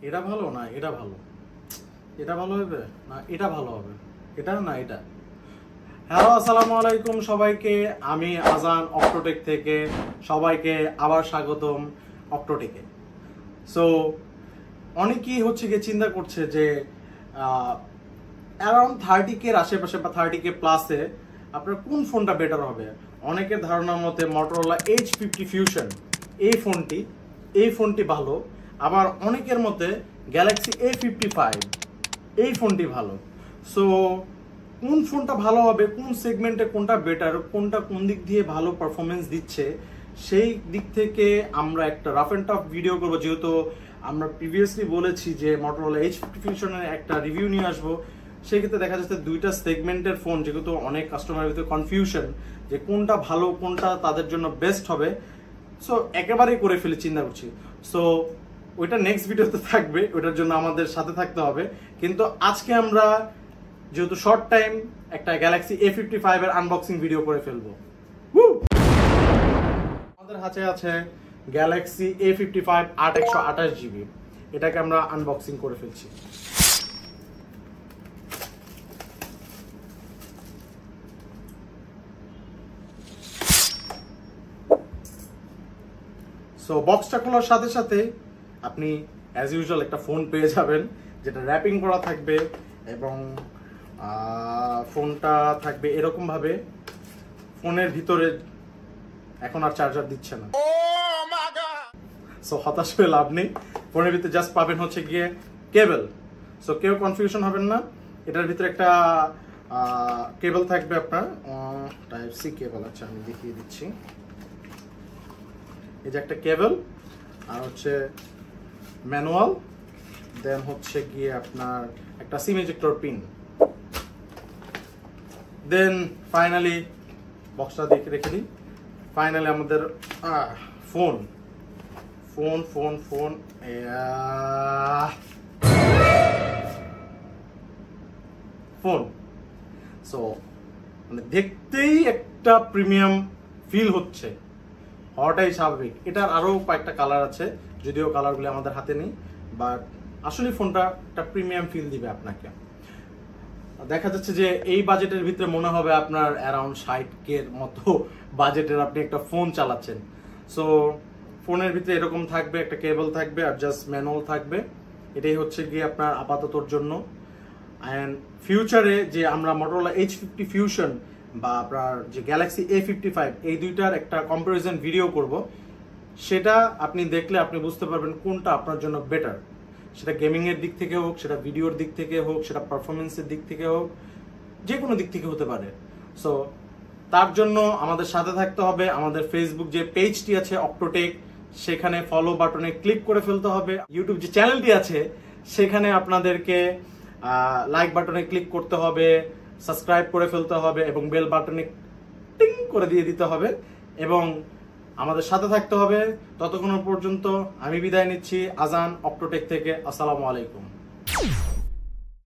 এটা ভালো না এটা ভালো, এটা ভালো হবে না এটা ভালো হবে, এটা না এটা। হ্যালো আসসালামু আলাইকুম সবাইকে, আমি আজান অক্টোটেক থেকে সবাইকে আবার স্বাগতম অক্টোটেকে। সো অনেকেই হচ্ছে গিয়ে চিন্তা করছে যে অ্যারাউন্ড 30K আশেপাশে বা 30K প্লাসে আপনার কোন ফোনটা বেটার হবে। অনেকের ধারণার মতে Motorola H50 Fusion এই ফোনটি ভালো, আবার অনেকের মতে Galaxy A55 এই ফোনটি ভালো। সো কোন ফোনটা ভালো হবে, কোন সেগমেন্টে কোনটা বেটার, কোনটা কোন দিক দিয়ে ভালো পারফরমেন্স দিচ্ছে, সেই দিক থেকে আমরা একটা রাফ অ্যান্ড টাফ ভিডিও করবো। যেহেতু আমরা প্রিভিয়াসলি বলেছি যে Motorola H50 Fusion-এর একটা রিভিউ নিয়ে আসবো, সেই ক্ষেত্রে দেখা যাচ্ছে দুইটা সেগমেন্টের ফোন, যেহেতু অনেক কাস্টমারের ভিতরে কনফিউশন যে কোনটা ভালো কোনটা তাদের জন্য বেস্ট হবে। সো একেবারেই করে ফেলে চিন্তা করছি। সো ওইটা নেক্সট ভিডিওতে থাকবে, ওইটার জন্য আমাদের সাথে থাকতে হবে। কিন্তু আজকে আমরা যেহেতু শর্ট টাইম একটা Galaxy A55 এর আনবক্সিং ভিডিও করে ফেলবো। আমাদের হাতে আছে Galaxy A55 8/128GB, এটাকে আমরা আনবক্সিং করে ফেলছি। সো বক্সটা খোলার সাথে সাথে আপনি অ্যাজ ইউজুয়াল একটা ফোন পেয়ে যাবেন, যেটা র্যাপিং করা থাকবে এবং ফোনটা থাকবে এরকম ভাবে। ফোনের ভিতরে এখন আর চার্জার দিচ্ছে না, সো হতাশ হয়ে লাভ নেই। ফোনের ভিতরে জাস্ট পাবেন হচ্ছে গিয়ে কেবল। সো কেউ কনফিউশন হবেন না, এটার ভিতরে একটা কেবল থাকবে আপনার টাইপ সি কেবল। আচ্ছা আমি দেখিয়ে দিচ্ছি, এই যে একটা কেবল, আর হচ্ছে ম্যানুয়াল, দেন হচ্ছে গিয়ে আপনার একটা sim ejector pin, then finally বক্সটা দেখে রেখে দিই। ফাইনালি আমাদের phone phone phone phone phone so মানে দেখতেই একটা প্রিমিয়াম ফিল হচ্ছে, হওয়াটাই স্বাভাবিক। এটার আরো কয়েকটা কালার আছে, যদিও কালারগুলো আমাদের হাতে নেই, বাট আসলে ফোনটা একটা প্রিমিয়াম ফিল দিবে আপনাকে। দেখা যাচ্ছে যে এই বাজেটের ভিতরে মনে হবে আপনার অ্যারাউন্ড 60K এর মতো বাজেটের আপনি একটা ফোন চালাচ্ছেন। সো ফোনের ভিতরে এরকম থাকবে, একটা কেবল থাকবে আর জাস্ট ম্যানুয়াল থাকবে। এটাই হচ্ছে গিয়ে আপনার আপাততর জন্য। অ্যান্ড ফিউচারে যে আমরা Motorola H50 Fusion বা আপনার যে Galaxy A55 এই দুইটার একটা কম্পারিজন ভিডিও করব, সেটা আপনি দেখলে আপনি বুঝতে পারবেন কোনটা আপনার জন্য বেটার। সেটা গেমিং এর দিক থেকে হোক, সেটা ভিডিওর দিক থেকে হোক, সেটা পারফরমেন্সের দিক থেকে হোক, যে কোনো দিক থেকে হতে পারে। সো তার জন্য আমাদের সাথে থাকতে হবে। আমাদের ফেসবুক যে পেজটি আছে অক্টোটেক, সেখানে ফলো বাটনে ক্লিক করে ফেলতে হবে। ইউটিউব যে চ্যানেলটি আছে সেখানে আপনাদেরকে লাইক বাটনে ক্লিক করতে হবে, সাবস্ক্রাইব করে ফেলতে হবে এবং বেল বাটনে টিং করে দিয়ে দিতে হবে এবং আমাদের সাথে থাকতে হবে। ততক্ষণ পর্যন্ত আমি বিদায় নিচ্ছি আজান অক্টোটেক থেকে। আসসালামু আলাইকুম।